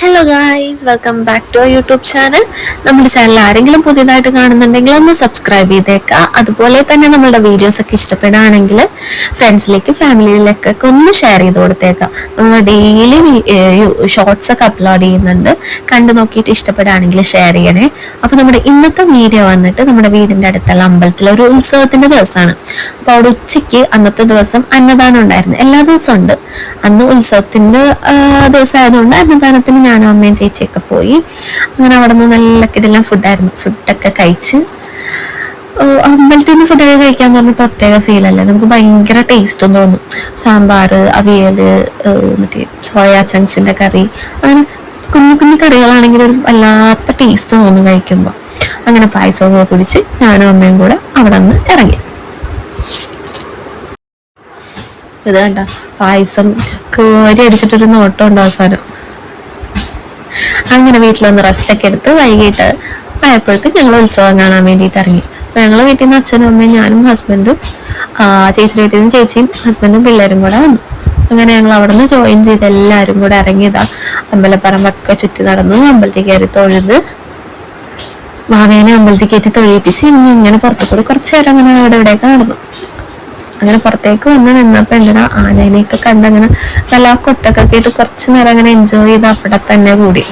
Hello guys, welcome back to YouTube channel. നമ്മുടെ channel ആരെങ്കിലും പുതിയതായിട്ട് കാണുന്നുണ്ടെങ്കിൽ ഒന്ന് സബ്സ്ക്രൈബ് ചെയ്തേക്കാം. അതുപോലെ തന്നെ നമ്മളുടെ വീഡിയോസ് ഒക്കെ ഇഷ്ടപ്പെടുകയാണെങ്കിൽ ഫ്രണ്ട്സിലേക്ക് ഫാമിലിയിലേക്കൊക്കെ ഒന്ന് ഷെയർ ചെയ്ത് കൊടുത്തേക്കാം. നമ്മൾ ഡെയിലി ഷോർട്സ് ഒക്കെ അപ്ലോഡ് ചെയ്യുന്നുണ്ട്. കണ്ടു നോക്കിയിട്ട് ഇഷ്ടപ്പെടുകയാണെങ്കിൽ ഷെയർ ചെയ്യണേ. അപ്പോൾ നമ്മുടെ ഇന്നത്തെ വീഡിയോ വന്നിട്ട് നമ്മുടെ വീടിൻ്റെ അടുത്തുള്ള അമ്പലത്തിലെ ഒരു ഉത്സവത്തിൻ്റെ ദിവസമാണ്. അപ്പോൾ അവിടെ ഉച്ചയ്ക്ക് അന്നത്തെ ദിവസം അന്നദാനം ഉണ്ടായിരുന്നു. എല്ലാ ദിവസവും ഉണ്ട്. അന്ന് ഉത്സവത്തിൻ്റെ ദിവസം ആയതുകൊണ്ട് അന്നദാനത്തിന് ഞാനും അമ്മയും ചേച്ചിയൊക്കെ പോയി. അങ്ങനെ അവിടെ നിന്ന് നല്ല കിടിലം ഫുഡായിരുന്നു. ഫുഡൊക്കെ കഴിച്ച് അമ്പലത്തിൽ നിന്ന് ഫുഡൊക്കെ കഴിക്കാന്ന് പറഞ്ഞാൽ പ്രത്യേക ഫീലല്ലേ, നമുക്ക് ഭയങ്കര ടേസ്റ്റും തോന്നും. സാമ്പാർ, അവിയൽ, മറ്റേ സോയാ ചങ്ക്സിൻ്റെ കറി, അങ്ങനെ കുഞ്ഞു കുഞ്ഞു കറികളാണെങ്കിൽ ഒരു വല്ലാത്ത ടേസ്റ്റ് തോന്നും കഴിക്കുമ്പോൾ. അങ്ങനെ പായസമൊക്കെ കുടിച്ച് ഞാനും അമ്മയും കൂടെ അവിടെ നിന്ന് ഇറങ്ങി. ഇത് കണ്ട പായസം കോരി അടിച്ചിട്ടൊരു നോട്ടം ഉണ്ട് അവസാനം. അങ്ങനെ വീട്ടിലൊന്ന് റെസ്റ്റ് ഒക്കെ എടുത്ത് വൈകിട്ട് ആയപ്പോഴേക്കും ഞങ്ങൾ ഉത്സവം കാണാൻ വേണ്ടിയിട്ട് ഇറങ്ങി. അപ്പൊ ഞങ്ങളെ വീട്ടിൽ നിന്ന് അച്ഛനും അമ്മയും ഞാനും ഹസ്ബൻഡും ചേച്ചിയുടെ വീട്ടിൽ നിന്ന് ചേച്ചിയും ഹസ്ബൻഡും പിള്ളേരും കൂടെ വന്നു. അങ്ങനെ ഞങ്ങൾ അവിടെ നിന്ന് ജോയിൻ ചെയ്ത് എല്ലാവരും കൂടെ ഇറങ്ങിയതാ. അമ്പലപ്പറമ്പൊക്കെ ചുറ്റി നടന്നു, അമ്പലത്തിൽ കയറി തൊഴുത് മാവേനെ അമ്പലത്തിൽ കയറ്റി തൊഴിപ്പിച്ച് ഇങ്ങനെ പുറത്തു കൂടി കുറച്ചു നേരം അങ്ങനെ അവിടെ ഇവിടെയൊക്കെ നടന്നു. അങ്ങനെ പുറത്തേക്ക് വന്ന് നിന്നപ്പോൾ എൻ്റെ ആനേനെയൊക്കെ കണ്ടങ്ങനെ നല്ല കൊട്ടൊക്കെ കേട്ട് കുറച്ച് നേരം അങ്ങനെ എൻജോയ് ചെയ്ത് അവിടെ തന്നെ കൂടി.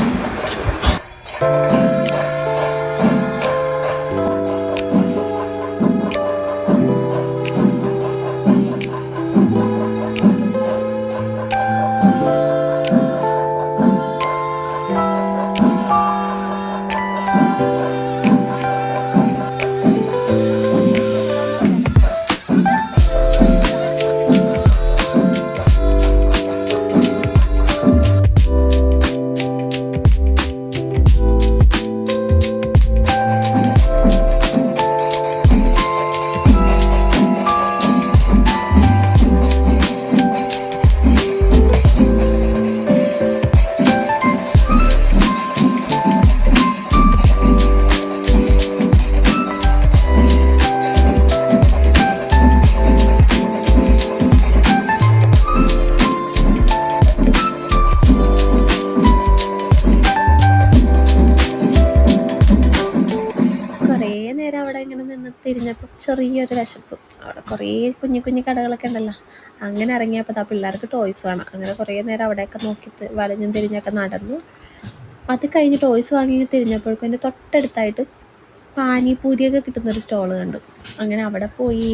അവിടെ ഇങ്ങനെ നിന്ന് തിരിഞ്ഞപ്പോൾ ചെറിയൊരു വിശപ്പ്. അവിടെ കുറേ കുഞ്ഞു കുഞ്ഞു കടകളൊക്കെ ഉണ്ടല്ലോ. അങ്ങനെ ഇറങ്ങിയപ്പോൾ ആ പിള്ളേർക്ക് ടോയ്സ് വേണം. അങ്ങനെ കുറേ നേരം അവിടെയൊക്കെ നോക്കി വലഞ്ഞും തിരിഞ്ഞൊക്കെ നടന്നു. അത് കഴിഞ്ഞ് ടോയ്സ് വാങ്ങി തിരിഞ്ഞപ്പോഴേക്കും എൻ്റെ തൊട്ടടുത്തായിട്ട് പാനിപൂരിയൊക്കെ കിട്ടുന്നൊരു സ്റ്റോൾ കണ്ടു. അങ്ങനെ അവിടെ പോയി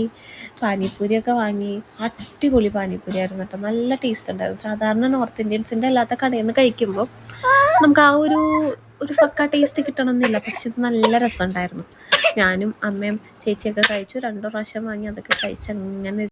പാനിപൂരിയൊക്കെ വാങ്ങി. അടിപൊളി പാനിപൂരി ആയിരുന്നു കേട്ടോ, നല്ല ടേസ്റ്റ് ഉണ്ടായിരുന്നു. സാധാരണ നോർത്ത് ഇന്ത്യൻസിൻ്റെ അല്ലാത്ത കടയിൽ നിന്ന് കഴിക്കുമ്പോൾ നമുക്ക് ആ ഒരു പക്ക ടേസ്റ്റ് കിട്ടണമെന്നില്ല, പക്ഷെ ഇത് നല്ല രസമുണ്ടായിരുന്നു. ഞാനും അമ്മയും ചേച്ചിയൊക്കെ കഴിച്ചു. 2 പ്രാവശ്യം വാങ്ങി അതൊക്കെ കഴിച്ചങ്ങനെ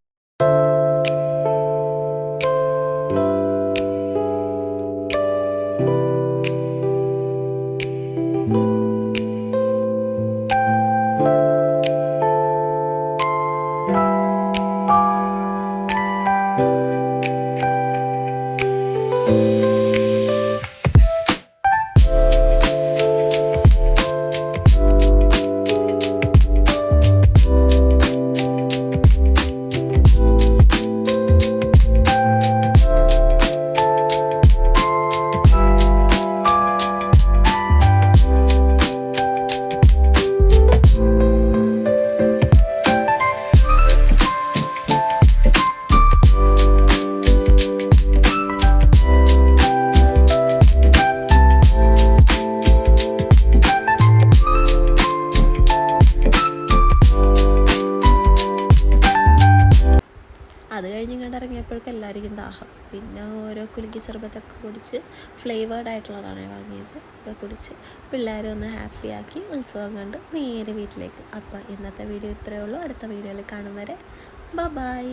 അത് കഴിഞ്ഞ് ഇറങ്ങിയപ്പോഴേക്കും എല്ലാവർക്കും ദാഹം. പിന്നെ ഓരോ കുലുക്കി ചെറുപത്തൊക്കെ കുടിച്ച് ഫ്ലേവേർഡ് ആയിട്ടുള്ളതാണ് വാങ്ങിയത്. ഒക്കെ കുടിച്ച് പിള്ളേരെ ഒന്ന് ഹാപ്പിയാക്കി ഉത്സവം കണ്ട് നേരെ വീട്ടിലേക്ക്. അപ്പോൾ ഇന്നത്തെ വീഡിയോ ഇത്രയേ ഉള്ളൂ. അടുത്ത വീഡിയോയിൽ കാണും വരെ ബൈ.